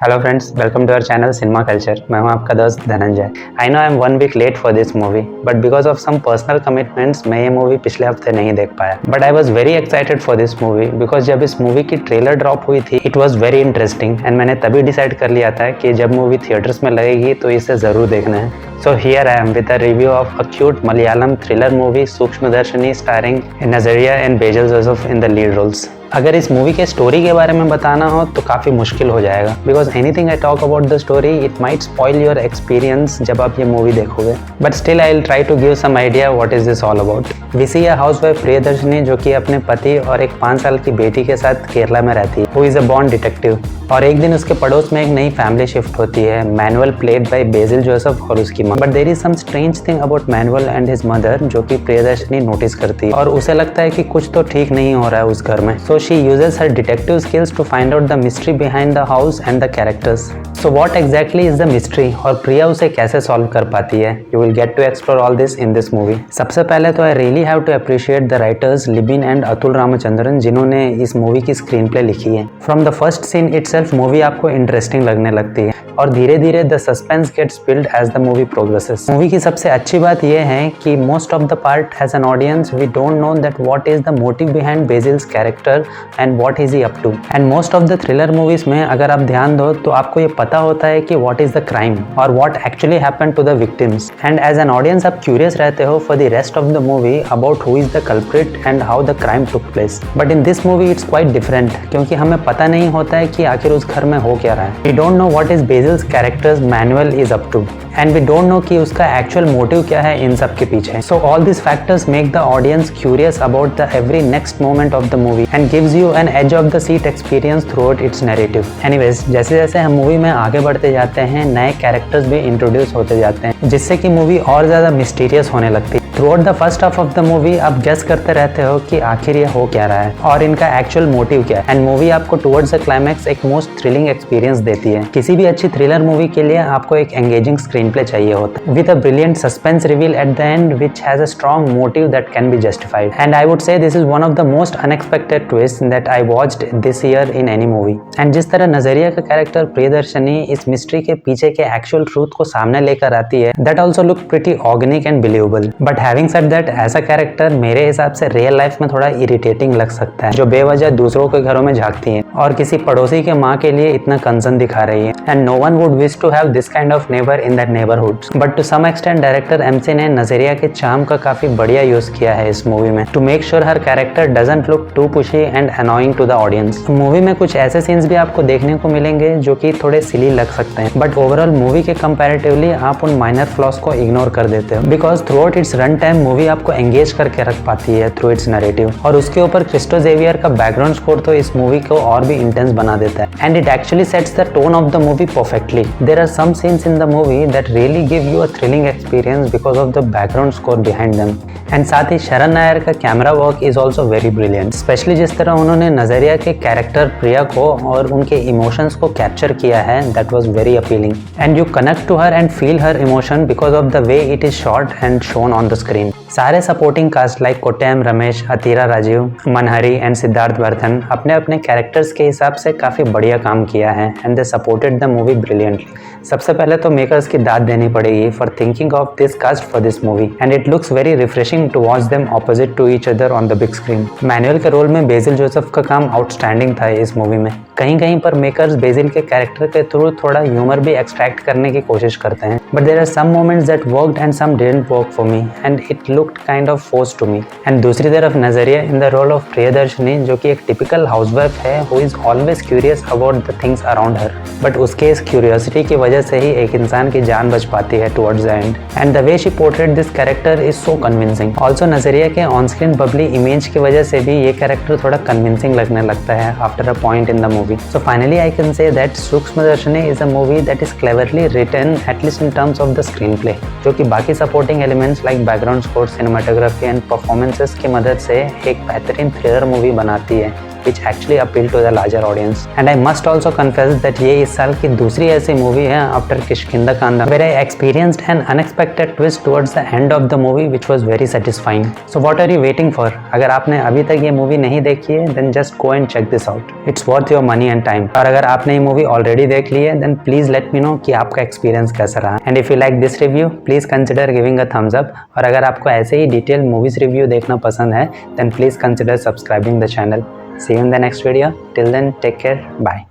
Hello friends, welcome to our channel Cinema Culture. मैं हूं आपका दोस्त Dhananjay. I know I am 1 week late for this movie, but because of some personal commitments मैं ये movie पिछले हफ्ते नहीं देख पाया। But I was very excited for this movie because जब इस मूवी की ट्रेलर ड्रॉप हुई थी it was very interesting and मैंने तभी डिसाइड कर लिया था कि जब मूवी थिएटर्स में लगेगी तो इसे ज़रूर देखना है। So here I am with a review of a cute Malayalam thriller movie Sukshmadarshini starring Nazaria and Basil Joseph in the lead roles. अगर इस मूवी के स्टोरी के बारे में बताना हो तो काफ़ी मुश्किल हो जाएगा because anything I talk about the story it might spoil your experience जब आप ये मूवी देखोगे। But still I will try to give some idea what is this all about. We see a housewife Priyadarshini जो कि अपने पति और एक 5 साल की बेटी के साथ केरला में रहती है। Who is a born detective. और एक दिन उसके पड़ोस में एक नई फैमिली शिफ्ट होती है, मैनुअल प्लेड बाय बेसिल जोसेफ और उसकी माँ। But there is some strange thing about Manuel and his mother जो कि प्रियदर्शनी नोटिस करती है और उसे लगता है कि कुछ तो ठीक नहीं हो रहा है उस घर में। So she uses her detective skills to find out the mystery behind the house and the characters. So what exactly is the mystery और प्रिया उसे कैसे सॉल्व कर पाती है, you will get to explore all this in this movie. सबसे पहले तो I really have to appreciate the writers Libin and Atul Ramachandran जिन्होंने इस मूवी की स्क्रीन प्ले लिखी है। From the first scene itself movie आपको इंटरेस्टिंग लगने लगती है और धीरे धीरे the suspense gets build as the movie progresses. Movie की सबसे अच्छी बात यह है कि most of the part as an audience we don't know that what is the motive behind Basil's character and what is he up to. And most of the thriller movies में अगर आप ध्यान दो तो आपको ये पता होता है कि व्हाट इज द क्राइम और what actually happened to the victims. And as an audience आप क्यूरियस रहते हो for the rest of the movie about who is the culprit and how the crime took place. But in this movie it's quite different क्योंकि हमें पता नहीं होता है कि आखिर उस घर में हो क्या रहा है। We don't know what is Basil's characters Manuel is up to and we don't know कि उसका एक्चुअल मोटिव क्या है इन सब के पीछे। So all this factors make the audience curious about the every next moment of the movie and gives you an edge of the seat experience throughout its narrative. Anyways, जैसे जैसे हम movie में आगे बढ़ते जाते हैं नए characters भी इंट्रोड्यूस होते जाते हैं जिससे कि मूवी और ज्यादा मिस्टीरियस होने लगती है। Through out the first half of the movie आप गेस करते रहते हो कि आखिर ये हो क्या रहा है और इनका एक्चुअल मोटिव क्या है। एंड मूवी आपको टुवर्ड्स द क्लाइमैक्स एक मोस्ट थ्रिलिंग एक्सपीरियंस देती है। किसी भी अच्छी थ्रिलर मूवी के लिए आपको एक एंगेजिंग स्क्रीन प्ले चाहिए होता है with a brilliant suspense reveal at the end which has a strong motive that can be justified. And I would say this is one of the most unexpected twist that I watched this year in any movie. And जिस तरह नजरिया का character Priyadarshini इस mystery के पीछे के actual truth को सामने लेकर आती है that also look pretty organic and believable. But having said that ऐसा कैरेक्टर मेरे हिसाब से रियल लाइफ में थोड़ा इरिटेटिंग लग सकता है जो बेवजह दूसरों के घरों में झांकती है और किसी पड़ोसी के माँ के लिए इतना कंसर्न दिखा रही है। And no one would wish to have this kind of neighbour in that neighbourhood. But to some extent director MC ने नजरिया के चार्म का काफी बढ़िया यूज किया है इस मूवी में टू मेक श्योर हर character doesn't look too pushy and annoying to the audience. Movie में कुछ ऐसे सीन्स भी आपको देखने को मिलेंगे जो कि थोड़े सिली लग सकते हैं बट ओवरऑल मूवी के कंपैरेटिवली आप उन माइनर फ्लॉस को इग्नोर कर देते हो because through out it's run time movie आपको एंगेज करके रख पाती है थ्रू इट्स नैरेटिव। और उसके ऊपर क्रिस्टो जेवियर का बैकग्राउंड स्कोर तो इस मूवी को और भी इंटेंस बना देता है and it actually sets the tone of the movie perfectly. There are some scenes in the movie that really give you a thrilling experience because of the background score behind them. And साथ ही शरण नायर का camera work is also very brilliant, specially जिस तरह उन्होंने नजरिया के character प्रिया को और उनके इमोशंस को कैप्चर किया है that was very appealing and you connect to her and feel her emotion because of the way it is shot and shown on the screen. सारे supporting cast like Kottayam Ramesh, Athira Rajeev, Manohari and Siddharth Vardhan अपने अपने characters के हिसाब से काफ़ी बढ़िया काम किया है and they supported the movie brilliantly. सबसे पहले तो मेकर्स की दाद देनी पड़ेगी for thinking of this cast for this movie and it looks very refreshing to watch them opposite to each other on the big screen. Manuel के role में बेसिल जोसेफ का काम आउटस्टैंडिंग था इस मूवी में। कहीं कहीं पर मेकर्स बेसिल के कैरेक्टर के थ्रू थोड़ा ह्यूमर भी एक्सट्रैक्ट करने की कोशिश करते हैं but there are some moments that worked and some didn't work for me and it looked kind of forced to me. And दूसरी तरफ Nazriya in the role of Priyadarshini जो कि एक टिपिकल हाउसवाइफ है who is always curious about the things around her but उसके इस curiosity की वजह से ही एक इंसान की जान बच पाती है towards the end and the way she portrait this character is so convincing. Also नजरिया के ऑन स्क्रीन बबली इमेज की वजह से भी ये कैरेक्टर थोड़ा कन्विंसिंग लगने लगता है after a point in the movie. So finally I can say that Sukshmadarshini is a movie that is cleverly written at least in terms of the screenplay, जो कि बाकी supporting elements like background score, cinematography and performances की मदद से एक बेहतरीन thriller movie बनाती है। which actually appealed to the larger audience. And I must also confess that ये इस साल की दूसरी ऐसी मूवी है after किष्किंधा कांदा where I experienced an unexpected twist towards the end of the movie which was very satisfying. So what are you waiting for? अगर आपने अभी तक ये मूवी नहीं देखी है then just go and check this out. It's worth your money and time. और अगर आपने ये मूवी ऑलरेडी देख ली है then please let me know कि आपका एक्सपीरियंस कैसा रहा. And if you like this review, please consider giving a thumbs up. और अगर आपको ऐसे ही डिटेल मूवीज रिव्यू देखना पसंद है then please consider subscribing the channel. See you in the next video. Till then, take care. Bye.